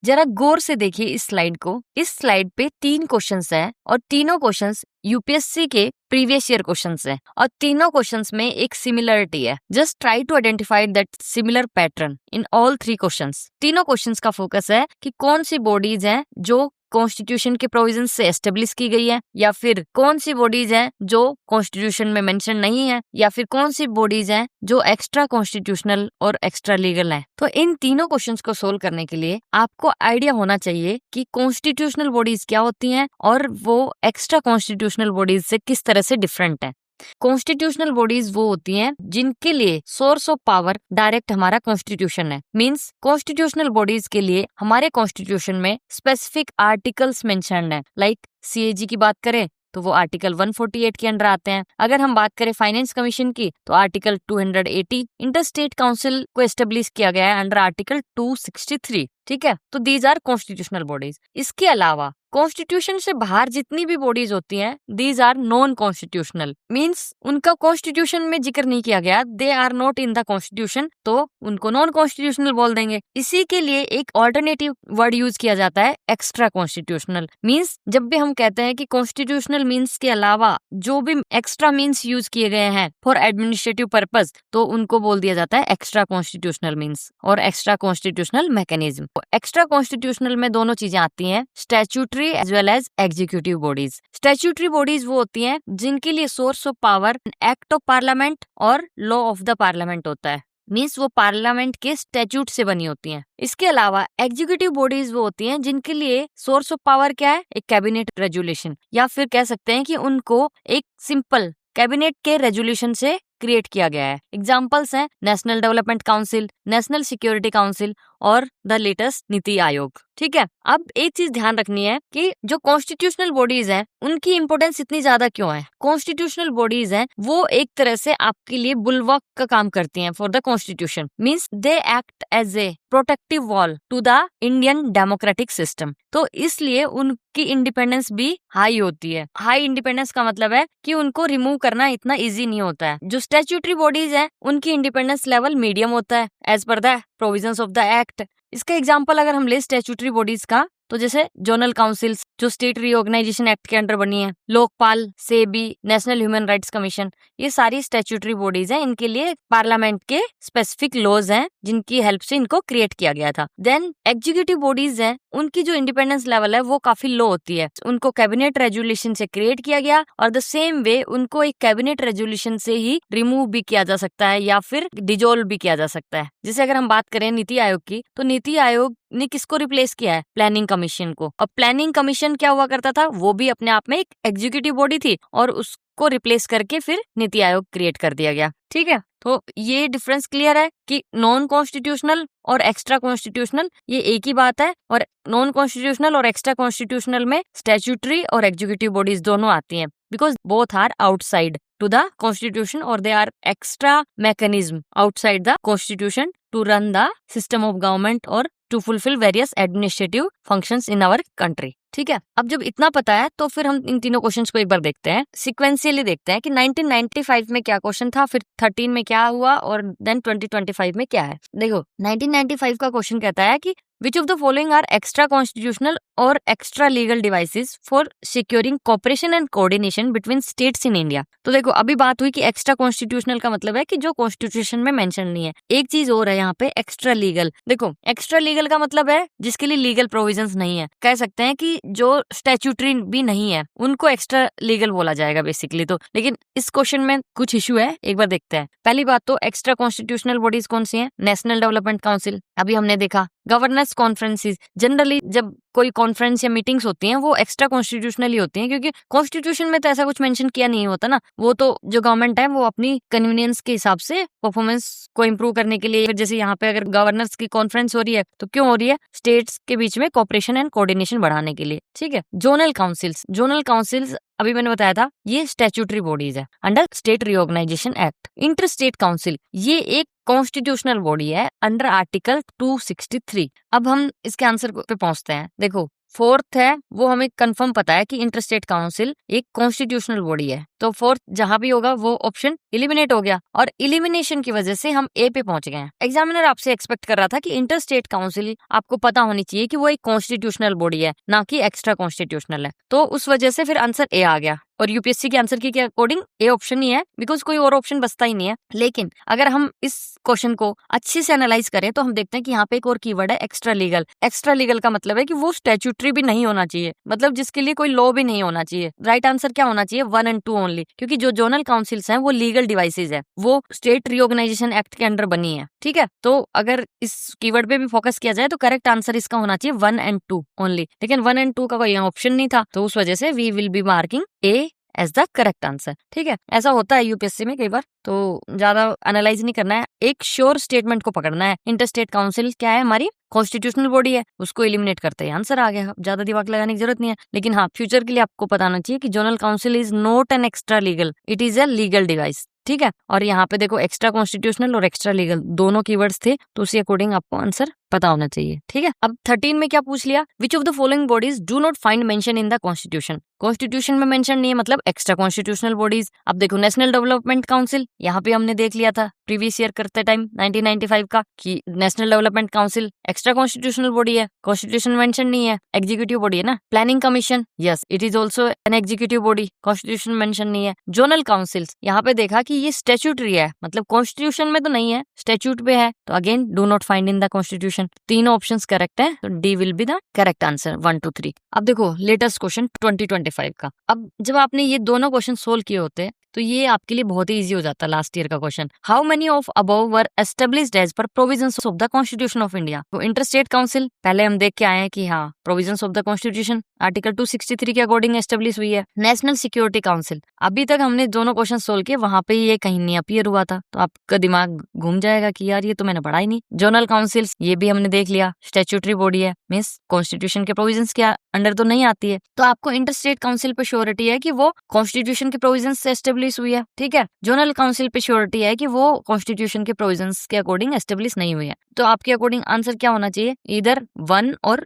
जरा गौर से देखिए इस स्लाइड को। इस स्लाइड पे 3 क्वेश्चंस हैं और तीनों क्वेश्चंस यूपीएससी के प्रीवियस ईयर क्वेश्चंस हैं और तीनों क्वेश्चंस में एक सिमिलरिटी है। Just try to identify that similar pattern in all 3 questions. तीनों क्वेश्चंस का फोकस है कि कौन सी बॉडीज हैं जो कॉन्स्टिट्यूशन के प्रोविजन से एस्टेब्लिश की गई है, या फिर कौन सी बॉडीज हैं जो कॉन्स्टिट्यूशन में मेंशन नहीं है, या फिर कौन सी बॉडीज हैं जो एक्स्ट्रा कॉन्स्टिट्यूशनल और एक्स्ट्रा लीगल हैं। तो इन तीनों क्वेश्चंस को सोल्व करने के लिए आपको आइडिया होना चाहिए कि कॉन्स्टिट्यूशनल बॉडीज क्या होती हैं और वो एक्स्ट्रा कॉन्स्टिट्यूशनल बॉडीज से किस तरह से डिफरेंट है। कॉन्स्टिट्यूशनल बॉडीज वो होती हैं जिनके लिए सोर्स ऑफ पावर डायरेक्ट हमारा कॉन्स्टिट्यूशन है। मींस कॉन्स्टिट्यूशनल बॉडीज के लिए हमारे कॉन्स्टिट्यूशन में स्पेसिफिक आर्टिकल्स मेंशन्ड है। लाइक सीएजी की बात करें तो वो आर्टिकल 148 के अंडर आते हैं। अगर हम बात करें फाइनेंस कमीशन की तो आर्टिकल 280। इंटरस्टेट काउंसिल को एस्टेब्लिश किया गया है अंडर आर्टिकल 263। ठीक है, तो दीज आर कॉन्स्टिट्यूशनल बॉडीज। इसके अलावा कॉन्स्टिट्यूशन से बाहर जितनी भी बॉडीज होती हैं these are non constitutional. Means उनका कॉन्स्टिट्यूशन में जिक्र नहीं किया गया, they are not in the constitution, तो उनको नॉन कॉन्स्टिट्यूशनल बोल देंगे। इसी के लिए एक ऑल्टरनेटिव वर्ड यूज किया जाता है एक्स्ट्रा कॉन्स्टिट्यूशनल। मींस जब भी हम कहते हैं कि कॉन्स्टिट्यूशनल मींस के अलावा जो भी एक्स्ट्रा मींस यूज किए गए हैं फॉर एडमिनिस्ट्रेटिव पर्पस, तो उनको बोल दिया जाता है एक्स्ट्रा कॉन्स्टिट्यूशनल मींस और extra constitutional mechanism. Extra constitutional में दोनों चीजें आती हैं, statutory as well as executive bodies. Statutory bodies वो होती हैं जिनके लिए source of power act of parliament और लॉ ऑफ द पार्लियामेंट होता है। मींस वो पार्लियामेंट के स्टैट्यूट से बनी होती हैं। इसके अलावा एग्जीक्यूटिव बॉडीज वो होती हैं जिनके लिए सोर्स ऑफ पावर क्या है, एक कैबिनेट रेजुलेशन, या फिर कह सकते हैं कि उनको एक सिंपल कैबिनेट के रेजुलेशन से क्रिएट किया गया है। एग्जाम्पल्स हैं national development council, national security council और द लेटेस्ट नीति आयोग। ठीक है, अब एक चीज ध्यान रखनी है कि जो कॉन्स्टिट्यूशनल बॉडीज हैं उनकी इंपोर्टेंस इतनी ज्यादा क्यों है। कॉन्स्टिट्यूशनल बॉडीज हैं वो एक तरह से आपके लिए बुलवर्क का काम करती हैं for the constitution. Means they act as a protective wall to the Indian democratic system. तो इसलिए उनकी इंडिपेंडेंस भी हाई होती है। हाई इंडिपेंडेंस का मतलब है कि उनको रिमूव करना इतना इजी नहीं होता है। जो स्टैट्यूटरी बॉडीज हैं उनकी इंडिपेंडेंस लेवल मीडियम होता है as per the provisions of the act. इसका एग्जांपल अगर हम ले स्टैट्यूटरी बॉडीज का, तो जैसे जोनल काउंसिल्स जो स्टेट रीऑर्गेनाइजेशन एक्ट के अंडर बनी है, Lokpal, SEBI, national human rights commission, ये सारी स्टैट्यूटरी बॉडीज हैं। इनके लिए पार्लियामेंट के स्पेसिफिक लॉज हैं जिनकी हेल्प से इनको क्रिएट किया गया था। देन एग्जीक्यूटिव बॉडीज हैं, उनकी जो इंडिपेंडेंस लेवल है वो काफी लो होती है। उनको कैबिनेट रेजुलेशन से क्रिएट किया गया और द सेम वे उनको एक कैबिनेट रेजुलेशन से ही रिमूव भी किया जा सकता है या फिर डिजोल्व भी किया जा सकता है। जैसे अगर हम बात करें नीति आयोग की, तो नीति आयोग ने किसको रिप्लेस किया है, प्लानिंग कमीशन को। और प्लानिंग कमीशन क्या हुआ करता था, वो भी अपने आप में एक एग्जीक्यूटिव बॉडी थी और उसको रिप्लेस करके फिर नीति आयोग क्रिएट कर दिया गया। ठीक है, तो ये डिफरेंस क्लियर है कि नॉन कॉन्स्टिट्यूशनल और एक्स्ट्रा कॉन्स्टिट्यूशनल ये एक ही बात है। और नॉन कॉन्स्टिट्यूशनल और एक्स्ट्रा कॉन्स्टिट्यूशनल में स्टैट्यूटरी और एग्जीक्यूटिव बॉडीज दोनों आती हैं, because both are outside to the constitution or they are extra mechanism outside the constitution to run the system of government or to fulfill various administrative functions in our country। ठीक है, अब जब इतना पता है तो फिर हम इन तीनों क्वेश्चंस को एक बार देखते हैं, सिक्वेंशियली देखते हैं कि 1995 में क्या क्वेश्चन था, फिर 13 में क्या हुआ और देन 2025 में क्या है। देखो 1995 का क्वेश्चन कहता है कि Which of the following are extra constitutional or extra legal devices for securing cooperation and coordination between states in India? तो देखो अभी बात हुई कि एक्स्ट्रा कॉन्स्टिट्यूशनल का मतलब है कि जो कॉन्स्टिट्यूशन में मेंशन नहीं है। एक चीज और है यहाँ पे एक्स्ट्रा लीगल। देखो एक्स्ट्रा लीगल का मतलब है जिसके लिए लीगल प्रोविजंस नहीं है। कह सकते हैं कि जो स्टैट्यूटरी भी नहीं है उनको एक्स्ट्रा लीगल बोला जाएगा बेसिकली। तो लेकिन इस क्वेश्चन में कुछ इशू है, एक बार देखते हैं। पहली बात तो एक्स्ट्रा कॉन्स्टिट्यूशनल बॉडीज कौन सी है, नेशनल डेवलपमेंट काउंसिल, अभी हमने देखा। गवर्नेंस कॉन्फ्रेंसेस, जनरली जब कोई कॉन्फ्रेंस या मीटिंग्स होती हैं वो एक्स्ट्रा कॉन्स्टिट्यूशनली होती हैं, क्योंकि कॉन्स्टिट्यूशन में तो ऐसा कुछ मेंशन किया नहीं होता ना। वो तो जो गवर्नमेंट है वो अपनी कन्वीनियंस के हिसाब से परफॉर्मेंस को इम्प्रूव करने के लिए, जैसे यहाँ पे अगर गवर्नर्स की कॉन्फ्रेंस हो रही है तो क्यों हो रही है, स्टेट्स के बीच में कोऑपरेशन एंड कोऑर्डिनेशन बढ़ाने के लिए। ठीक है, जोनल काउंसिल्स अभी मैंने बताया था ये स्टैट्यूटरी बॉडीज है under state reorganisation act. Inter state council ये एक कॉन्स्टिट्यूशनल बॉडी है अंडर आर्टिकल 263। अब हम इसके आंसर पे पहुंचते हैं। देखो फोर्थ है वो हमें कंफर्म पता है कि इंटर स्टेट काउंसिल एक कॉन्स्टिट्यूशनल बॉडी है, तो तो फोर्थ जहां भी होगा वो ऑप्शन इलिमिनेट हो गया, और इलिमिनेशन की वजह से हम ए पे पहुंच गए हैं। एग्जामिनर आपसे एक्सपेक्ट कर रहा था कि इंटर स्टेट काउंसिल आपको पता होनी चाहिए कि वो एक कॉन्स्टिट्यूशनल बॉडी है, ना कि एक्स्ट्रा कॉन्स्टिट्यूशनल है, तो उस वजह से फिर आंसर ए आ गया। और यूपीएससी के आंसर की के अकॉर्डिंग ए ऑप्शन ही है, बिकॉज कोई और ऑप्शन बचता ही नहीं है। लेकिन अगर हम इस क्वेश्चन को अच्छे से एनालाइज करें तो हम देखते हैं कि यहाँ पे एक और कीवर्ड है एक्स्ट्रा लीगल। एक्स्ट्रा लीगल का मतलब है कि वो स्टैट्यूटरी भी नहीं होना चाहिए, मतलब जिसके लिए कोई लॉ भी नहीं होना चाहिए। राइट आंसर क्या होना चाहिए? 1 और 2 ओनली, क्योंकि जो जोनल काउंसिल्स हैं वो लीगल डिवाइसेज है, वो स्टेट रीऑर्गेनाइजेशन एक्ट के अंडर बनी है। ठीक है, तो अगर इस कीवर्ड पे भी फोकस किया जाए तो करेक्ट आंसर इसका होना चाहिए 1 और 2 ओनली, लेकिन 1 और 2 का कोई ऑप्शन नहीं था, तो उस वजह से we will be marking A as the correct answer. ठीक है, ऐसा होता है यूपीएससी में कई बार, तो ज्यादा एनालाइज नहीं करना है, एक श्योर स्टेटमेंट को पकड़ना है। इंटर स्टेट काउंसिल क्या है? हमारी कॉन्स्टिट्यूशनल बॉडी है, उसको एलिमिनेट करते हैं, आंसर आ गया। ज्यादा दिमाग लगाने की जरूरत नहीं है। लेकिन हाँ, फ्यूचर के लिए आपको बताना चाहिए कि zonal council is not an extra legal, it is a legal device. ठीक है, और यहाँ पे देखो एक्स्ट्रा कॉन्स्टिट्यूशनल और एक्स्ट्रा लीगल दोनों कीवर्ड्स थे, तो उसी अकॉर्डिंग आपको आंसर पता होना चाहिए। ठीक है, अब 13 में क्या पूछ लिया? Which of the following bodies do not find mention in the constitution. Constitution में मेंशन नहीं है, मतलब एक्स्ट्रा कॉन्स्टिट्यूशनल बॉडीज। अब देखो नेशनल डेवलपमेंट काउंसिल, यहाँ पे हमने देख लिया था प्रीवियस ईयर करते टाइम 1995 का कि national development council extra constitutional body है, कॉन्स्टिट्यूशन मेंशन नहीं है, एग्जीक्यूटिव बॉडी है ना। Planning commission, yes it is also an executive body, constitution mention नहीं है। जोनल काउंसिल्स, यहाँ पे देखा कि ये स्टैट्यूटरी है, मतलब कॉन्स्टिट्यूशन में तो नहीं है, स्टैट्यूट पे है, तो again do not find in the constitution. तीनों ऑप्शंस करेक्ट है, तो D will be the correct answer 1, 2, 3। अब देखो लेटेस्ट क्वेश्चन 2025 का। अब जब आपने ये दोनों क्वेश्चन सोल्व किए होते तो ये आपके लिए बहुत ही इजी हो जाता है। लास्ट ईयर का question, how many of above were established as per provisions of the constitution of India. तो इंटर स्टेट काउंसिल पहले हम देख के आए हैं कि हाँ provisions of the constitution article 263 के अकॉर्डिंग एस्टेब्लिश हुई है। नेशनल सिक्योरिटी काउंसिल, अभी तक हमने दोनों क्वेश्चन सोल्व किए, वहां पे ये कहीं नहीं अपीयर हुआ था, तो आपका दिमाग घूम जाएगा कि यार ये तो मैंने पढ़ा ही नहीं। जोनल काउंसिल्स, ये भी हमने देख लिया, स्टैट्यूटरी बॉडी है, मींस कॉन्स्टिट्यूशन के प्रोविजंस के अंडर तो नहीं आती है। तो आपको इंटर स्टेट काउंसिल पे श्योरिटी है कि वो कॉन्स्टिट्यूशन के प्रोविजंस से एस्टेब्लिश हुई है। ठीक है, जोनल काउंसिल पे श्योरिटी है कि वो कॉन्स्टिट्यूशन के प्रोविजंस के अकॉर्डिंग एस्टेब्लिश नहीं हुई है। तो आपके अकॉर्डिंग आंसर क्या होना चाहिए? इधर 1 और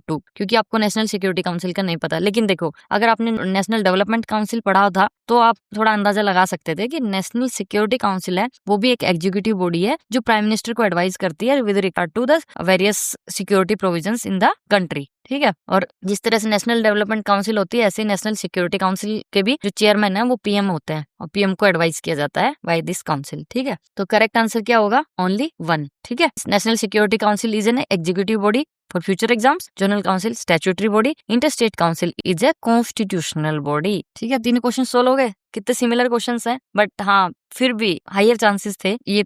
2, क्योंकि आपको नेशनल सिक्योरिटी काउंसिल का नहीं पता। लेकिन देखो अगर आपने नेशनल डेवलपमेंट काउंसिल पढ़ा था तो आप थोड़ा अंदाजा लगा सकते थे कि नेशनल सिक्योरिटी काउंसिल है वो भी एक एग्जीक्यूटिव बॉडी है जो प्राइम मिनिस्टर को एडवाइस करती है with regard to the various security provisions in the country. ठीक है, और जिस तरह से नेशनल डेवलपमेंट काउंसिल होती है ऐसे नेशनल सिक्योरिटी काउंसिल के भी जो चेयरमैन है वो पीएम होते हैं, और पीएम को एडवाइस किया जाता है बाय दिस काउंसिल। ठीक है, तो करेक्ट आंसर क्या होगा? ओनली 1। ठीक है, national security council is an executive body for future exams, zonal council statutory body, inter state council is a constitutional body. ठीक है, तीन क्वेश्चन सोल्व हो गए। कितने सिमिलर क्वेश्चंस हैं, बट हाँ फिर भी हायर चांसेस थे ये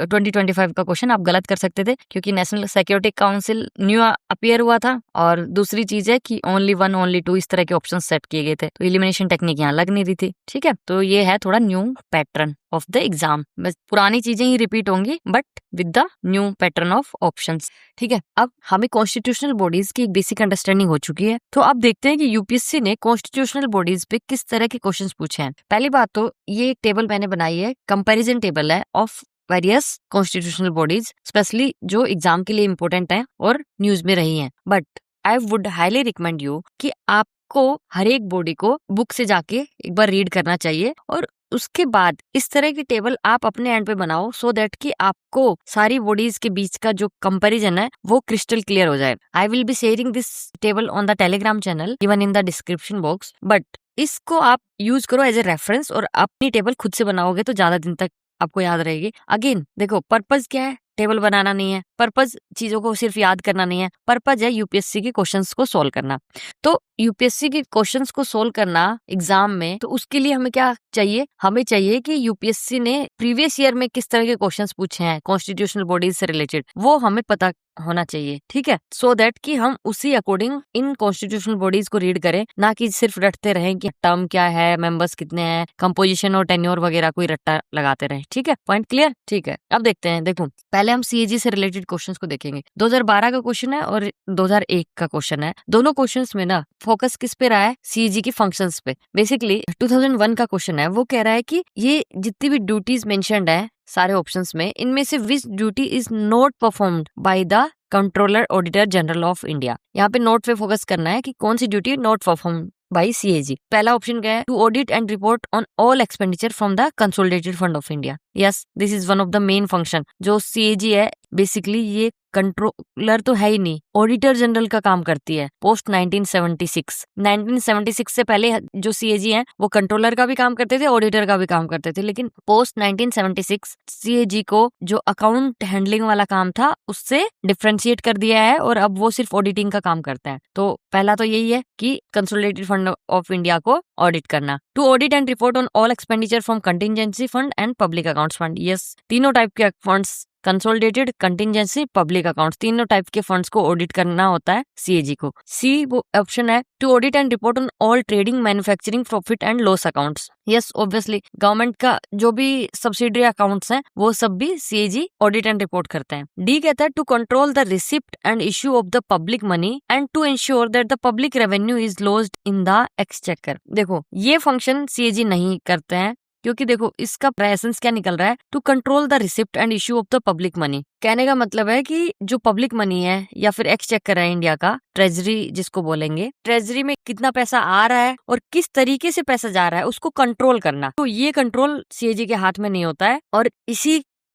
2025 का क्वेश्चन आप गलत कर सकते थे, क्योंकि national security council new appear हुआ था, और दूसरी चीज है कि ओनली 1, ओनली 2 इस तरह के ऑप्शन सेट किए गए थे, तो एलिमिनेशन टेक्निक यहाँ लग नहीं रही थी। ठीक है, तो ये है थोड़ा new pattern of the exam, बस पुरानी चीजें ही रिपीट होंगी but with the new pattern of options. ठीक है, अब हमें कॉन्स्टिट्यूशनल बॉडीज की एक बेसिक अंडरस्टैंडिंग हो चुकी है, तो अब देखते हैं कि यूपीएससी ने कॉन्स्टिट्यूशनल बॉडीज पे किस तरह के क्वेश्चन पूछे हैं। पहली बात तो ये एक टेबल मैंने बनाई है, कंपैरिजन टेबल है of various constitutional bodies, specially जो एग्जाम के लिए इंपॉर्टेंट है और न्यूज में रही हैं। But I would highly recommend you कि आपको हर एक बॉडी को बुक से जाके एक बार रीड करना चाहिए, और उसके बाद इस तरह की टेबल आप अपने एंड पे बनाओ, सो दैट कि आपको सारी बॉडीज के बीच का जो कंपैरिजन है वो क्रिस्टल क्लियर हो जाए। I will be sharing this table on the Telegram channel even in the description box, but इसको आप यूज करो एज ए रेफरेंस, और अपनी टेबल खुद से बनाओगे तो ज्यादा दिन तक आपको याद रहेगी। अगेन देखो पर्पस क्या है, टेबल बनाना नहीं है, पर्पस चीजों को सिर्फ याद करना नहीं है, पर्पस है यूपीएससी के क्वेश्चंस को सोल्व करना। तो यूपीएससी के क्वेश्चंस को सोल्व करना एग्जाम में, तो उसके लिए हमें क्या चाहिए? हमें चाहिए कि यूपीएससी ने प्रीवियस ईयर में किस तरह के क्वेश्चंस पूछे हैं कॉन्स्टिट्यूशनल बॉडीज से रिलेटेड, वो हमें पता होना चाहिए। ठीक है, सो दैट कि हम उसी अकॉर्डिंग इन कॉन्स्टिट्यूशनल बॉडीज को रीड करें, ना कि सिर्फ रटते रहें कि टर्म क्या है, मेंबर्स कितने हैं, कंपोजिशन और टेन्योर वगैरह कोई रट्टा लगाते रहे। ठीक है, पॉइंट क्लियर? ठीक है, अब देखते हैं। देखो पहले हम सीएजी से रिलेटेड क्वेश्चंस को देखेंगे। 2012 का क्वेश्चन है और 2001 का क्वेश्चन है। दोनों क्वेश्चंस में ना फोकस किस पे रहा है? सीएजी की फंक्शंस पे। बेसिकली 2001 का क्वेश्चन है, वो कह रहा है कि ये जितनी भी ड्यूटीज मेंशन्ड है सारे ऑप्शंस में, इनमें से which duty is not performed by the controller auditor general of India. यहाँ पे नोट पे फोकस करना है कि कौन सी duty not perform by CAG। पहला ऑप्शन क्या है, to audit and report on all expenditure from the consolidated fund of India. Yes, this is one of the main function. जो CAG है बेसिकली ये कंट्रोलर तो है ही नहीं, ऑडिटर जनरल का काम करती है पोस्ट 1976 से पहले जो CAG है वो कंट्रोलर का भी काम करते थे, ऑडिटर का भी काम करते थे, लेकिन पोस्ट 1976 CAG को जो अकाउंट हैंडलिंग वाला काम था उससे डिफरेंशिएट कर दिया है और अब वो सिर्फ ऑडिटिंग का काम करता है। तो पहला तो यही है कि कंसोलिडेटेड फंड ऑफ इंडिया को ऑडिट करना। To audit and report on all expenditure from contingency fund and public accounts fund. Yes, तीनों टाइप के funds, consolidated, contingency, public accounts, तीनों टाइप के फंड्स को ऑडिट करना होता है CAG को। सी वो ऑप्शन है, to audit and report on all trading, manufacturing, profit and loss accounts. Yes, obviously government का जो भी सब्सिडरी अकाउंट्स हैं वो सब भी CAG ऑडिट एंड रिपोर्ट करते हैं। डी कहता है, to control the receipt and issue of the public money and to ensure that the public revenue is lodged in the exchequer. देखो ये फंक्शन CAG नहीं करते हैं, क्योंकि देखो इसका एसेंस क्या निकल रहा है, to control the receipt and issue of the public money. कहने का मतलब है कि जो पब्लिक मनी है या फिर एक्सचेकर है इंडिया का, ट्रेजरी जिसको बोलेंगे, ट्रेजरी में कितना पैसा आ रहा है और किस तरीके से पैसा जा रहा है उसको कंट्रोल करना। तो ये कंट्रोल CAG के हाथ में नहीं होता है। और इस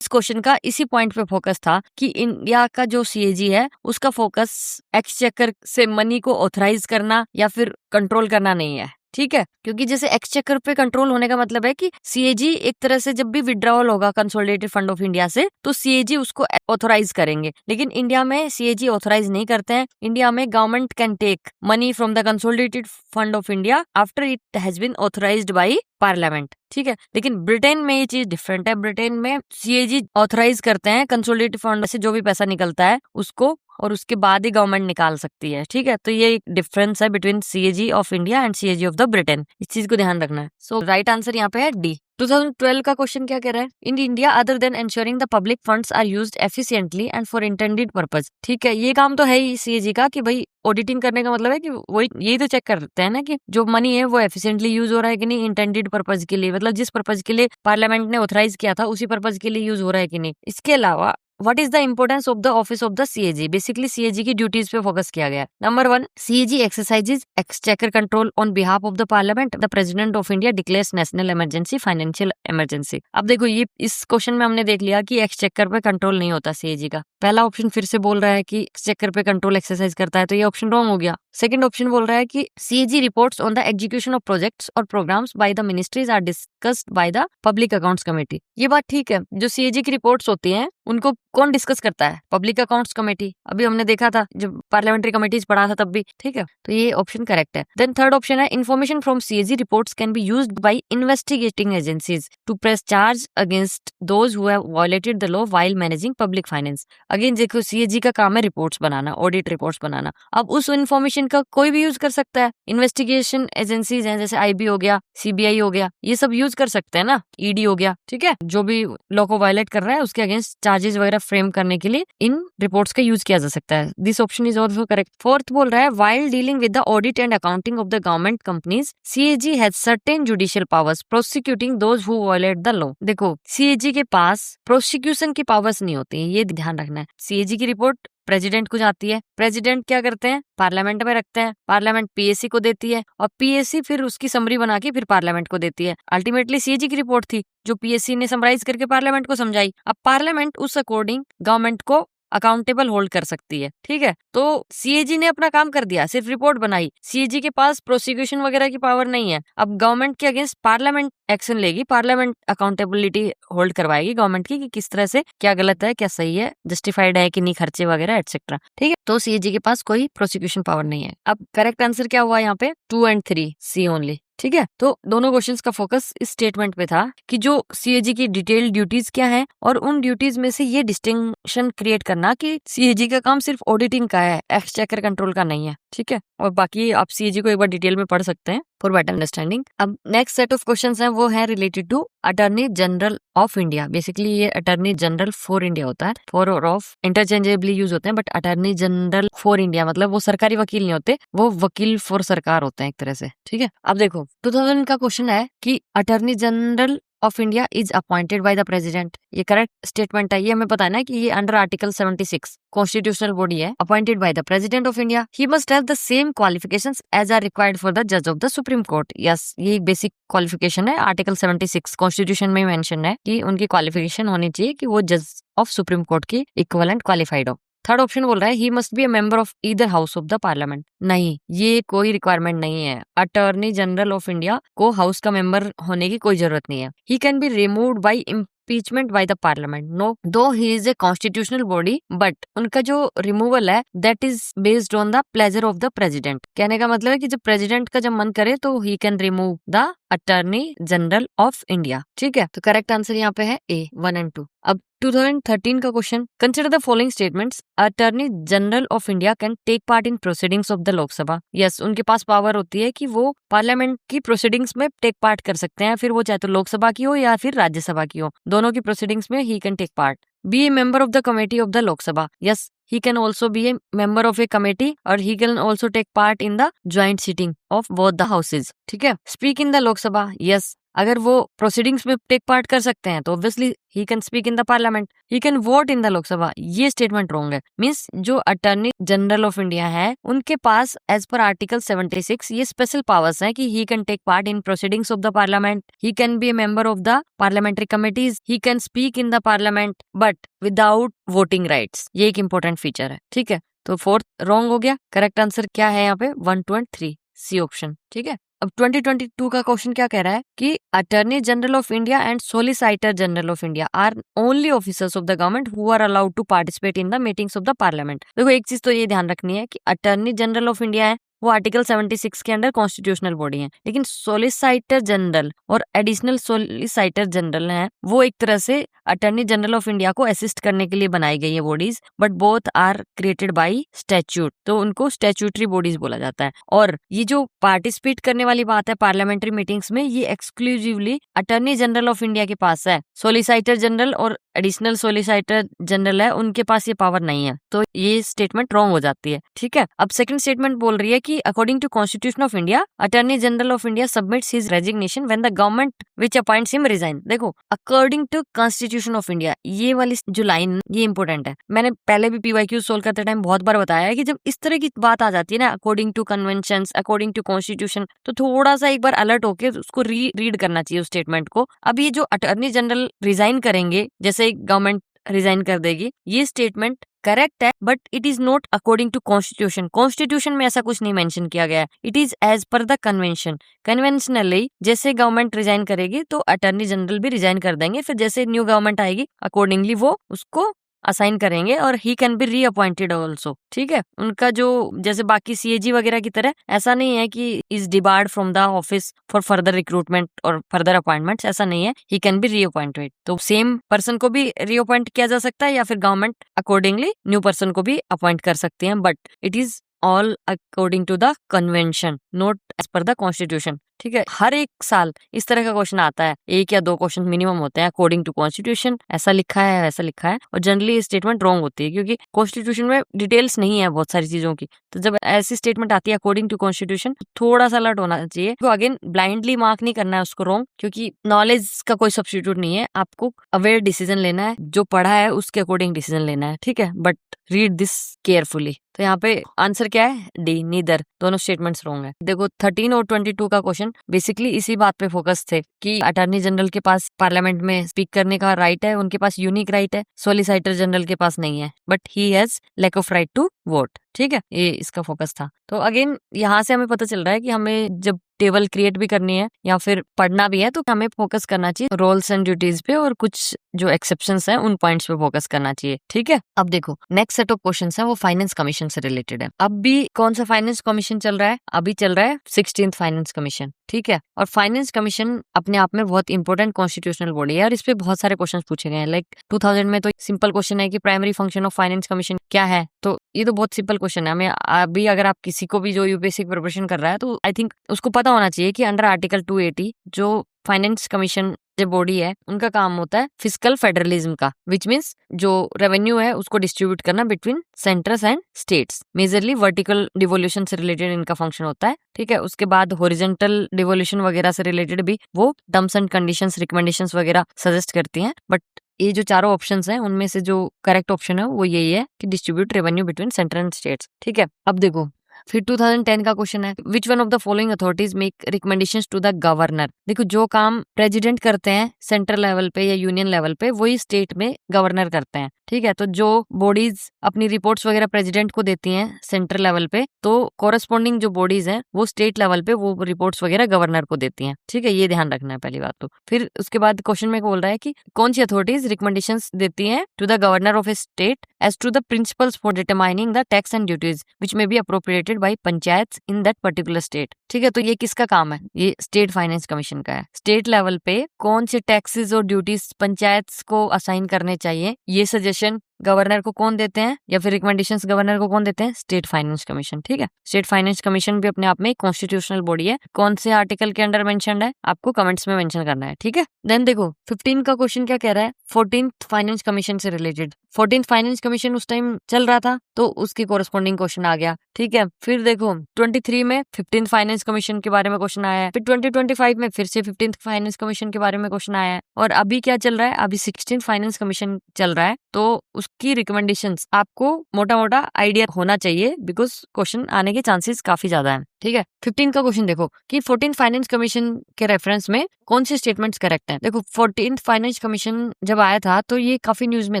क्वेश्चन का इसी पॉइंट पे फोकस था कि इंडिया का जो CAG है उसका फोकस एक्सचेकर से मनी को ऑथराइज करना या फिर कंट्रोल करना नहीं है, ठीक है। क्योंकि जैसे एक्सचेकर पे कंट्रोल होने का मतलब है कि CAG एक तरह से जब भी विड्रॉल होगा कंसोलिडेटेड फंड ऑफ इंडिया से तो CAG उसको ऑथराइज करेंगे, लेकिन इंडिया में CAG ऑथराइज नहीं करते हैं। इंडिया में government can take money from the consolidated fund of India after it has been authorised by parliament, ठीक है। लेकिन ब्रिटेन में ये चीज डिफरेंट है। ब्रिटेन में CAG ऑथराइज करते हैं कंसोलिडेटेड फंड से जो भी पैसा निकलता है उसको, और उसके बाद ही गवर्नमेंट निकाल सकती है, ठीक है। तो ये एक डिफरेंस है between CAG of India and CAG of the Britain. इस चीज को ध्यान रखना है। सो राइट आंसर यहाँ पे है डी। 2012 का क्वेश्चन क्या कह रहा है, in India other than ensuring the public funds are used efficiently and for intended purpose. ठीक है, ये काम तो है ही CAG का कि भाई ऑडिटिंग करने का मतलब है कि वही यही तो चेक करते हैं ना कि जो मनी है वो एफिशिएंटली यूज हो रहा है कि नहीं, इंटेंडेड पर्पस के लिए, मतलब जिस पर्पस के लिए पार्लियामेंट ने ऑथराइज किया था उसी पर्पस के लिए यूज हो रहा है कि नहीं। इसके अलावा what is the importance of the office of the CAG, basically CAG की ड्यूटीज पे फोकस किया गया। Number 1, CAG exercises exchequer control on behalf of the parliament. The president of India declares national emergency, financial emergency. अब देखो ये इस question में हमने देख लिया कि एक्सचेकर पे कंट्रोल नहीं होता CAG का। पहला ऑप्शन फिर से बोल रहा है कि एक्सचेकर पे कंट्रोल एक्सरसाइज करता है, तो ये ऑप्शन रॉन्ग हो गया। सेकंड ऑप्शन बोल रहा है कि CAG reports on the execution of projects और programs by the ministries are discussed by the public accounts committee. ये बात ठीक है, जो CAG की रिपोर्ट्स होती हैं उनको कौन डिस्कस करता है, पब्लिक अकाउंट्स कमेटी। अभी हमने देखा था जब पार्लियामेंट्री कमेटीज पढ़ा था तब भी, ठीक है। तो ये ऑप्शन करेक्ट है। देन थर्ड ऑप्शन है, information from CAG reports can be used by investigating agencies to press charge against those who have violated the law while managing public finance. Again देखो CAG का काम है reports बनाना, audit reports बनाना। अब उस information का कोई भी यूज कर सकता है। इन्वेस्टिगेशन एजेंसीज हैं जैसे IB हो गया, CBI हो गया, ये सब यूज कर सकते हैं ना, ED हो गया, ठीक है। जो भी लॉ को वायलेट कर रहा है उसके अगेंस्ट चार्जेस वगैरह फ्रेम करने के लिए इन रिपोर्ट्स का यूज किया जा सकता है। This option is also correct. Fourth बोल रहा है, while dealing with the audit and accounting of the government companies CAG has certain judicial powers prosecuting those who violate the law. देखो CAG के पास प्रोसिक्यूशन की पावर्स नहीं होती, ये ध्यान रखना है। CAG की रिपोर्ट प्रेसिडेंट को जाती है, प्रेसिडेंट क्या करते हैं, पार्लियामेंट में रखते हैं, पार्लियामेंट PAC को देती है और PAC फिर उसकी समरी बना के फिर पार्लियामेंट को देती है। अल्टीमेटली CAG की रिपोर्ट थी जो PAC ने समराइज करके पार्लियामेंट को समझाई। अब पार्लियामेंट उस अकॉर्डिंग गवर्नमेंट को अकाउंटेबल होल्ड कर सकती है, ठीक है। तो CAG ने अपना काम कर दिया, सिर्फ रिपोर्ट बनाई। CAG के पास प्रोसिक्यूशन वगैरह की पावर नहीं है। अब गवर्नमेंट के अगेंस्ट पार्लियामेंट एक्शन लेगी, पार्लियामेंट अकाउंटेबिलिटी होल्ड करवाएगी गवर्नमेंट की कि किस तरह से क्या गलत है, क्या सही है, जस्टिफाइड है कि नहीं, खर्चे वगैरह एटसेट्रा, ठीक है। तो CAG के पास कोई प्रोसिक्यूशन पावर नहीं है। अब करेक्ट आंसर क्या हुआ यहाँ पे, 2 and 3 C ओनली, ठीक है। तो दोनों क्वेश्चंस का फोकस इस स्टेटमेंट पे था कि जो CAG की डिटेल ड्यूटीज क्या है और उन ड्यूटीज में से ये डिस्टिंक्शन क्रिएट करना कि CAG का काम सिर्फ ऑडिटिंग का है, एक्सचेकर कंट्रोल का नहीं है, ठीक है। और बाकी आप CAG को एक बार डिटेल में पढ़ सकते हैं फॉर बेटर अंडरस्टैंडिंग। अब नेक्स्ट सेट ऑफ क्वेश्चंस हैं वो है related to attorney general of India. Basically ये अटॉर्नी जनरल फॉर इंडिया होता है, फॉर और ऑफ इंटरचेंजेबली यूज होते हैं, but attorney general for India मतलब वो सरकारी वकील नहीं होते, वो वकील फॉर सरकार होते हैं एक तरह से, ठीक है। अब देखो 2000 का क्वेश्चन है कि attorney general of India is appointed by the president. ये करेक्ट स्टेटमेंट है, ये हमें पता है ना कि ये अंडर आर्टिकल 76 कॉन्स्टिट्यूशनल बॉडी है, appointed by the president of India. He must have the same qualifications as are required for the जज of the supreme court. Yes, ये एक बेसिक क्वालिफिकेशन है, आर्टिकल 76 कॉन्स्टिट्यूशन में मेंशन है कि उनकी qualification होनी चाहिए कि वो जज ऑफ सुप्रीम कोर्ट की इक्विवेलेंट क्वालिफाइड हो। थर्ड ऑप्शन बोल रहा है he must be a member of either house of the parliament. नहीं, ये कोई रिक्वायरमेंट नहीं है। अटॉर्नी जनरल ऑफ इंडिया को हाउस का मेंबर होने की कोई जरूरत नहीं है। ही can be removed by impeachment by the parliament, no, though he is a constitutional body, but उनका जो रिमूवल है that is based on the pleasure of the president। कहने का मतलब है कि जब प्रेसिडेंट का जब मन करे तो he can remove the attorney general of India. ठीक है, तो करेक्ट आंसर यहाँ पे है ए 1 और 2। अब 2013 का question, consider the following statements. Attorney general of India can take part in proceedings of the Lok Sabha. Yes, उनके पास पावर होती है कि वो पार्लियामेंट की प्रोसीडिंग्स में टेक पार्ट कर सकते हैं, फिर वो चाहे तो लोकसभा की हो या फिर राज्यसभा की हो, दोनों की प्रोसीडिंग्स में ही can take part. B a member of the committee of the Lok Sabha. Yes, he can also be a member of a committee or he can also take part in the joint sitting of both the houses। ठीक है, speak in the लोक सभा। Yes, अगर वो proceedings में take part कर सकते हैं तो obviously he can speak in the parliament. He can vote in the Lok Sabha. ये स्टेटमेंट रॉन्ग है। मींस जो अटॉर्नी जनरल ऑफ इंडिया है उनके पास एज पर आर्टिकल 76 ये स्पेशल पावर्स हैं कि he can take part in proceedings of the parliament, he can be a member of the parliamentary committees, he can speak in the parliament but without voting rights. ये एक important feature है। ठीक है, तो fourth wrong हो गया। Correct answer क्या है यहाँ पे 1, 2 और 3, सी ऑप्शन। ठीक है, अब 2022 का क्वेश्चन क्या कह रहा है कि attorney general of India and solicitor general of India are only officers of the government who are allowed to participate in the meetings of the parliament. देखो, एक चीज तो ये ध्यान रखनी है कि अटॉर्नी जनरल ऑफ इंडिया है वो आर्टिकल 76 के अंडर कॉन्स्टिट्यूशनल बॉडी है, लेकिन सोलिसिटर जनरल और एडिशनल सोलिसिटर जनरल है वो एक तरह से अटॉर्नी जनरल ऑफ इंडिया को असिस्ट करने के लिए बनाई गई है bodies, but both are created by statute, तो उनको स्टैट्यूटरी बॉडीज बोला जाता है। और ये जो पार्टिसिपेट करने वाली बात है पार्लियामेंट्री मीटिंग्स में, ये exclusively attorney general of India के पास है। सोलिसिटर जनरल और एडिशनल सोलिसिटर जनरल है उनके पास ये पावर नहीं है, तो ये स्टेटमेंट रॉन्ग हो जाती है। ठीक है, अब सेकंड स्टेटमेंट बोल रही है कि according to constitution of India attorney general of India submits his resignation when the government which appoints him resign. देखो, according to constitution of India, ये वाली जो लाइन ये इंपॉर्टेंट है। मैंने पहले भी पीवाईक्यू सोल्व करते टाइम बहुत बार बताया है कि जब इस तरह की बात आ जाती है ना, according to conventions, according to constitution, तो थोड़ा सा एक बार अलर्ट होके उसको रीड करना चाहिए उस स्टेटमेंट को। अब ये जो अटॉर्नी जनरल रिजाइन करेंगे, जैसे गवर्नमेंट रिजाइन कर देगी, ये स्टेटमेंट करेक्ट है, but it is not according to constitution. Constitution में ऐसा कुछ नहीं मेंशन किया गया है। It is as per the convention. Conventionally जैसे गवर्नमेंट रिजाइन करेगी तो अटॉर्नी जनरल भी रिजाइन कर देंगे, फिर जैसे न्यू गवर्नमेंट आएगी अकॉर्डिंगली वो उसको असाइन करेंगे और ही कैन बी रीअपॉइंटेड ऑल्सो। ठीक है, उनका जो जैसे बाकी सीएजी वगैरह की तरह ऐसा नहीं है कि is debarred from the office for further recruitment और फर्दर अपॉइंटमेंट्स, ऐसा नहीं है। ही कैन बी रीअपॉइंटेड, तो सेम पर्सन को भी रीअपॉइंट किया जा सकता है या फिर गवर्नमेंट अकॉर्डिंगली न्यू पर्सन को भी अपॉइंट कर सकती है, but it is all according to the convention, not as per the constitution. ठीक है, हर एक साल इस तरह का क्वेश्चन आता है, 1 या 2 क्वेश्चन मिनिमम होते हैं अकॉर्डिंग टू कॉन्स्टिट्यूशन, ऐसा लिखा है वैसा लिखा है, और जनरली स्टेटमेंट रॉन्ग होती है क्योंकि कॉन्स्टिट्यूशन में डिटेल्स नहीं है बहुत सारी चीजों की। तो जब ऐसी स्टेटमेंट आती है अकॉर्डिंग टू कॉन्स्टिट्यूशन, थोड़ा सा अलर्ट होना चाहिए। तो अगेन ब्लाइंडली मार्क नहीं करना है उसको रॉन्ग, क्योंकि नॉलेज का कोई सब्स्टिट्यूट नहीं है। आपको अवेयर डिसीजन लेना है, जो पढ़ा है उसके अकॉर्डिंग डिसीजन लेना है। ठीक है, बट रीड दिस केयरफुली। तो यहाँ पे आंसर क्या है, डी, नीदर, दोनों स्टेटमेंट्स रॉन्ग है। देखो 13 और 22 का क्वेश्चन बेसिकली इसी बात पे फोकस थे कि अटॉर्नी जनरल के पास पार्लियामेंट में स्पीक करने का राइट है, उनके पास यूनिक राइट है, सोलिसिटर जनरल के पास नहीं है, but he has lack of right to vote. ठीक है, ये इसका फोकस था। तो अगेन यहाँ से हमें पता चल रहा है कि हमें जब टेबल क्रिएट भी करनी है या फिर पढ़ना भी है तो हमें फोकस करना चाहिए रोल्स एंड ड्यूटीज पे, और कुछ जो एक्सेप्शंस हैं उन पॉइंट्स पे फोकस करना चाहिए। ठीक है, अब देखो नेक्स्ट सेट ऑफ क्वेश्चंस है वो फाइनेंस कमीशन से रिलेटेड है। अब भी कौन सा फाइनेंस कमीशन चल रहा है, अभी चल रहा है 16th फाइनेंस कमीशन। ठीक है, और फाइनेंस कमीशन अपने आप में बहुत इंपॉर्टेंट कॉन्स्टिट्यूशनल बॉडी है और इस पे बहुत सारे क्वेश्चन पूछे गए हैं। लाइक 2000 में तो सिंपल क्वेश्चन है कि primary function of finance commission क्या है, तो ये तो बहुत सिंपल क्वेश्चन है। हमें अभी अगर आप किसी को भी जो यूपीएससी प्रिपरेशन कर रहा है तो आई थिंक उसको पता होना चाहिए कि अंडर आर्टिकल 280 जो फाइनेंस कमीशन जो बॉडी है उनका काम होता है फिस्कल फेडरलिज्म का, विच मीन्स जो रेवेन्यू है उसको डिस्ट्रीब्यूट करना between centres and states. Majorly vertical devolution से रिलेटेड इनका फंक्शन होता है, ठीक है। उसके बाद हॉरिजॉन्टल डिवोल्यूशन वगैरह से रिलेटेड भी वो टर्म्स एंड कंडीशंस, रिकमेंडेशंस वगैरह सजेस्ट करती हैं। बट ये जो चारों ऑप्शंस हैं उनमें से जो करेक्ट ऑप्शन है वो यही है कि distribute revenue between centre and states, ठीक है। अब देखो फिर 2010 का क्वेश्चन है, which one of the following authorities make recommendations to the governor. देखो जो काम प्रेसिडेंट करते हैं सेंट्रल लेवल पे या यूनियन लेवल पे वही स्टेट में गवर्नर करते हैं, ठीक है। तो जो बॉडीज अपनी रिपोर्ट्स वगैरह प्रेसिडेंट को देती हैं सेंट्रल लेवल पे, तो कोरस्पॉन्डिंग जो बॉडीज हैं वो स्टेट लेवल पे वो रिपोर्ट्स वगैरह गवर्नर को देती हैं, ठीक है। ये ध्यान रखना है पहली बात तो। फिर उसके बाद क्वेश्चन में बोल रहा है कि कौन सी अथॉरिटीज रिकमेंडेशंस देती हैं to the governor of a state as to the principles for determining the tax and duties which may be appropriated by panchayat in that particular state, ठीक है। तो ये किसका काम है? ये स्टेट फाइनेंस कमीशन का है। स्टेट लेवल पे कौन से टैक्सेस और ड्यूटीज पंचायत को असाइन करने चाहिए, ये सजेशन गवर्नर को कौन देते हैं या फिर रिकमेंडेशंस गवर्नर को कौन देते हैं? स्टेट फाइनेंस कमीशन, ठीक है। स्टेट फाइनेंस कमीशन भी अपने आप में कॉन्स्टिट्यूशनल बॉडी है। कौन से आर्टिकल के अंडर मेंशन्ड है आपको कमेंट्स में मेंशन करना है, ठीक है। देन देखो 15 का क्वेश्चन क्या कह रहा है, 14th फाइनेंस कमीशन से रिलेटेड। 14th फाइनेंस कमीशन उस टाइम चल रहा था तो उसकी कोरस्पॉन्डिंग क्वेश्चन आ गया, ठीक है। फिर देखो 23 में 15th फाइनेंस कमीशन के बारे में क्वेश्चन आया है। फिर 2025 में फिर से 15th फाइनेंस कमीशन के बारे में क्वेश्चन आया है। और अभी क्या चल रहा है? अभी 16th फाइनेंस कमीशन चल रहा है। तो उसकी रिकमेंडेशंस आपको मोटा मोटा आइडिया होना चाहिए बिकॉज क्वेश्चन आने के चांसेस काफी ज्यादा है, ठीक है। 15 का क्वेश्चन देखो कि 14th फाइनेंस कमीशन के रेफरेंस में कौन से स्टेटमेंट्स करेक्ट हैं। देखो 14th फाइनेंस कमीशन जब आया था तो ये काफी न्यूज में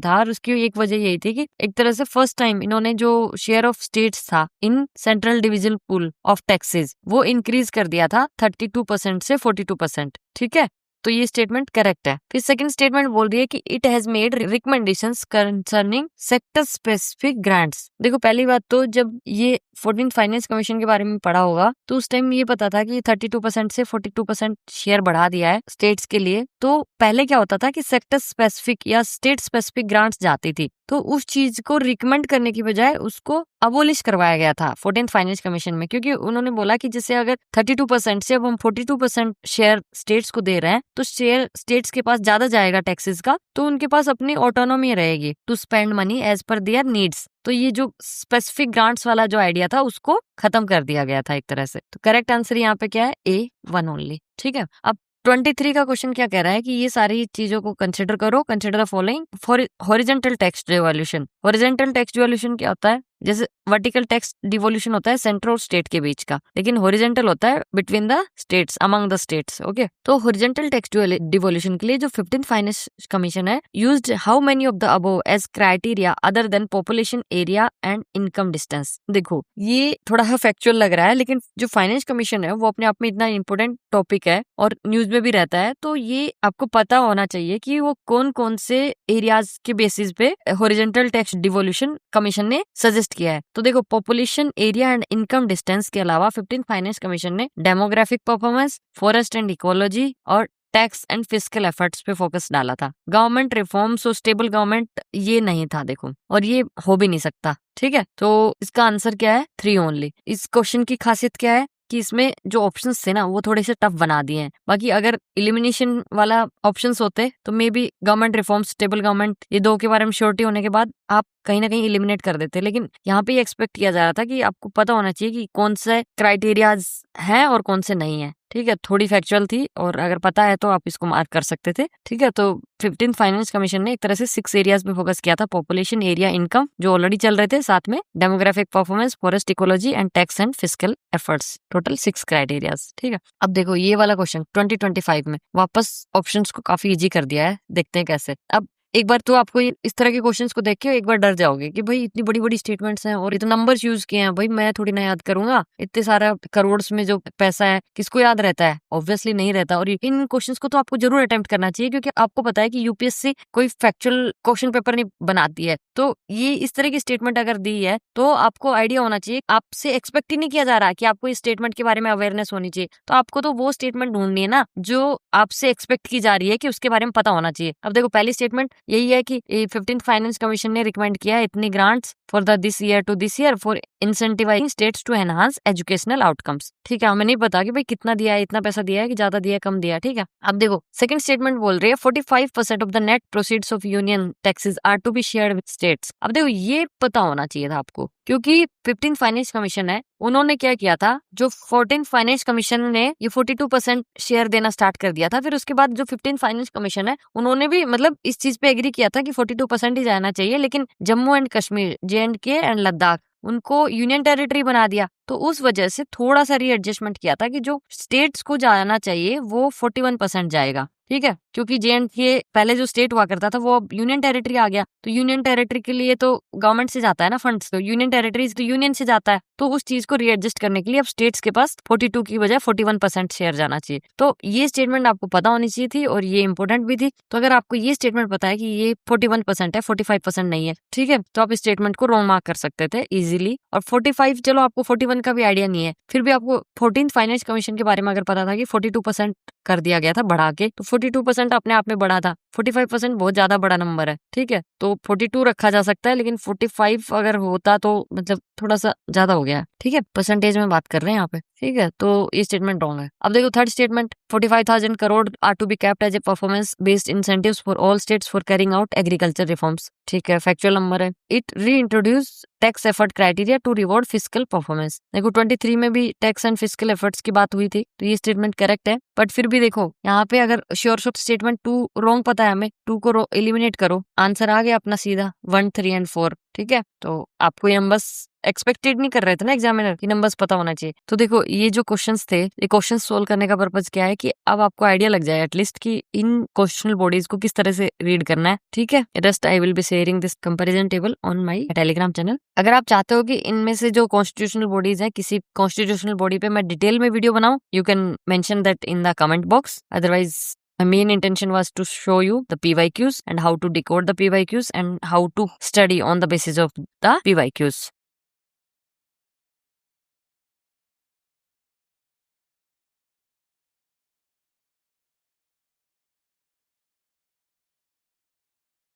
था और उसकी एक वजह यही थी कि एक तरह से फर्स्ट टाइम इन्होंने जो शेयर ऑफ स्टेट्स था in central division pool of taxes वो इंक्रीज कर दिया था 32% से 42%, ठीक है। तो ये स्टेटमेंट करेक्ट है। फिर सेकंड स्टेटमेंट बोल रही है कि it has made recommendations concerning sector specific grants. देखो पहली बात तो जब ये 14th फाइनेंस कमीशन के बारे में पढ़ा होगा तो उस टाइम ये पता था कि 32% से 42% शेयर बढ़ा दिया है स्टेट्स के लिए। तो पहले क्या होता था कि सेक्टर स्पेसिफिक या स्टेट स्पेसिफिक ग्रांट्स जाती थी, तो उस चीज को रिकमेंड करने की बजाय उसको अबोलिश करवाया गया था 14th फाइनेंस कमीशन में, क्योंकि उन्होंने बोला कि जैसे अगर 32% से अब हम 42% शेयर स्टेट्स को दे रहे हैं तो शेयर स्टेट्स के पास ज्यादा जाएगा टैक्सेस का, तो उनके पास अपनी ऑटोनॉमी रहेगी to spend money as per their needs. तो ये जो स्पेसिफिक ग्रांट्स वाला जो आइडिया था उसको खत्म कर दिया गया था एक तरह से। तो करेक्ट आंसर यहाँ पे क्या है? A1 ओनली, ठीक है। अब 23 का क्वेश्चन क्या कह रहा है कि ये सारी चीजों को कंसिडर करो, consider the following for horizontal tax devolution. Horizontal tax devolution क्या होता है? जैसे वर्टिकल टैक्स डिवोल्यूशन होता है सेंटर और स्टेट के बीच का, लेकिन हॉरिजॉन्टल होता है between the states, among the states, okay. तो हॉरिजॉन्टल टैक्स डिवोल्यूशन के लिए जो 15th फाइनेंस कमीशन है used how many of the above age criteria other than population area and income distance. देखो ये थोड़ा फैक्चुअल लग रहा है लेकिन जो फाइनेंस कमीशन है वो अपने आप में इतना इंपॉर्टेंट टॉपिक है और न्यूज में भी रहता है, तो ये आपको पता होना चाहिए कि वो कौन कौन से एरियाज के बेसिस पे हॉरिजॉन्टल टैक्स डिवोल्यूशन कमीशन ने सजेस्ट किया है। तो देखो population area and income distance के अलावा 15th फाइनेंस कमीशन ने demographic performance, forest and ecology और टैक्स एंड फिस्कल एफर्ट्स पे फोकस डाला था। गवर्नमेंट रिफॉर्म्स और स्टेबल गवर्नमेंट ये नहीं था देखो, और ये हो भी नहीं सकता, ठीक है। तो इसका आंसर क्या है? 3 ओनली। इस क्वेश्चन की खासियत क्या है कि इसमें जो ऑप्शंस थे ना वो थोड़े से टफ बना दिए हैं। बाकी अगर इलिमिनेशन वाला ऑप्शंस होते तो may be government reform, stable government, ये दो के बारे में श्योरिटी होने के बाद आप कहीं ना कहीं इलिमिनेट कर देते, लेकिन यहाँ पे एक्सपेक्ट किया जा रहा था कि आपको पता होना चाहिए कि कौन से क्राइटेरियाज हैं और कौन से नहीं है, ठीक है। थोड़ी फैक्चुअल थी और अगर पता है तो आप इसको मार्क कर सकते थे, ठीक है। तो 15th फाइनेंस कमीशन ने एक तरह से 6 एरियाज पे फोकस किया था, पॉपुलेशन एरिया, इनकम जो ऑलरेडी चल रहे थे, साथ में demographic performance, forest ecology and tax and fiscal efforts, total 6 criterias, ठीक है। अब देखो ये वाला क्वेश्चन 2025 में वापस ऑप्शंस को काफी इजी कर दिया है, देखते हैं कैसे। अब एक बार तो आपको इस तरह के क्वेश्चंस को देख के एक बार डर जाओगे कि भाई इतनी बड़ी बड़ी स्टेटमेंट्स हैं और इतने नंबर्स यूज किए हैं, भाई मैं थोड़ी ना याद करूंगा, इतने सारा करोड़ में जो पैसा है किसको याद रहता है? ऑब्वियसली नहीं रहता। और इन क्वेश्चंस को तो आपको जरूर अटेम्प्ट करना चाहिए क्योंकि आपको पता है कि यूपीएससी कोई फैक्चुअल क्वेश्चन पेपर नहीं बनाती है। तो ये इस तरह की स्टेटमेंट अगर दी है तो आपको आइडिया होना चाहिए, आपसे एक्सपेक्ट ही नहीं किया जा रहा कि आपको इस स्टेटमेंट के बारे में अवेयरनेस होनी चाहिए, तो आपको तो वो स्टेटमेंट ढूंढनी है ना जो आपसे एक्सपेक्ट की जा रही है कि उसके बारे में पता होना चाहिए। अब देखो पहली स्टेटमेंट यही है कि 15th फाइनेंस कमीशन ने रिकमेंड किया है इतनी grants for the this year to this year for incentivising states to enhance educational outcomes. ठीक है, हमें नहीं पता कि भाई कितना दिया है, इतना पैसा दिया है कि ज्यादा दिया है, कम दिया है। ठीक है, अब देखो सेकंड स्टेटमेंट बोल रही है 45% of the net proceeds of union taxes are to be shared with states. अब देखो ये पता होना चाहिए था आपको, क्योंकि 15 फाइनेंस कमीशन है, उन्होंने क्या किया था, जो 14 फाइनेंस कमीशन ने ये 42% शेयर देना स्टार्ट कर दिया था। फिर उसके बाद जो 15 फाइनेंस कमीशन है, उन्होंने भी मतलब इस चीज पे एग्री किया था कि 42% ही जाना चाहिए, लेकिन Jammu and Kashmir, JNK and Ladakh, उनको यूनियन टेरिटरी बना दिया। तो उस वजह से थोड़ा सा रीएडजस्टमेंट किया था कि जो स्टेट्स को जाना चाहिए वो 41% जाएगा। ठीक है, क्योंकि JNK पहले जो स्टेट हुआ करता था वो अब यूनियन टेरिटरी आ गया, तो यूनियन टेरिटरी के लिए तो गवर्नमेंट से जाता है ना फंड्स, तो यूनियन टेरिटरीज तो यूनियन से जाता है, तो उस चीज को रीएडजस्ट करने के लिए अब स्टेट्स के पास 42 की बजाय 41% शेयर जाना चाहिए। तो ये स्टेटमेंट आपको पता होनी चाहिए थी और ये इंपॉर्टेंट भी थी। तो अगर आपको ये स्टेटमेंट पता है कि ये 41% है, 45% नहीं है, ठीक है, तो आप इस स्टेटमेंट को रॉन्ग मार्क कर सकते थे इजीली। और 45, चलो आपको 41 का भी आइडिया नहीं है, फिर भी आपको 14th फाइनेंस कमीशन के बारे में अगर पता था कि 42% कर दिया गया था बढ़ा के, तो 42% अपने आप में बढ़ा था। 45% बहुत ज्यादा बड़ा नंबर है। ठीक है, तो 42 रखा जा सकता है, लेकिन 45 अगर होता तो मतलब थोड़ा सा ज्यादा हो गया। ठीक है, परसेंटेज में बात कर रहे हैं यहाँ पे। ठीक है, तो ये स्टेटमेंट रॉन्ग है। अब देखो third statement, 45,000 crore are to be kept as a performance based incentives for all states for carrying out agriculture reforms. ठीक है, फैक्चुअल नंबर है। It reintroduce tax effort criteria to reward physical performance. देखो 23 में भी tax and physical efforts की बात हुई थी, तो ये स्टेटमेंट करेक्ट है। बट फिर भी देखो यहाँ पे अगर श्योर शॉट स्टेटमेंट 2 रॉन्ग पता है हमें, 2 को एलिमिनेट करो, आंसर आ गया अपना सीधा 1, 3 एंड 4। ठीक है, तो आपको ये नंबर्स एक्सपेक्टेड नहीं कर रहे थे ना एग्जामिनर की नंबर्स पता होना चाहिए। तो देखो ये जो क्वेश्चंस थे, ये क्वेश्चन सोल्व करने का पर्पज क्या है कि अब आपको आइडिया लग जाए एटलीस्ट कि इन क्वेश्चनल बॉडीज को किस तरह से रीड करना है। ठीक है, just I will be sharing this comparison table on my Telegram channel. अगर आप चाहते हो कि इनमें से जो कॉन्स्टिट्यूशनल बॉडीज है, किसी कॉन्स्टिट्यूशनल बॉडी पे मैं डिटेल में वीडियो बनाऊं, you can mention that in the comment box. Otherwise my main intention was to show you the PYQs and how to decode the PYQs and how to study on the basis of the PYQs.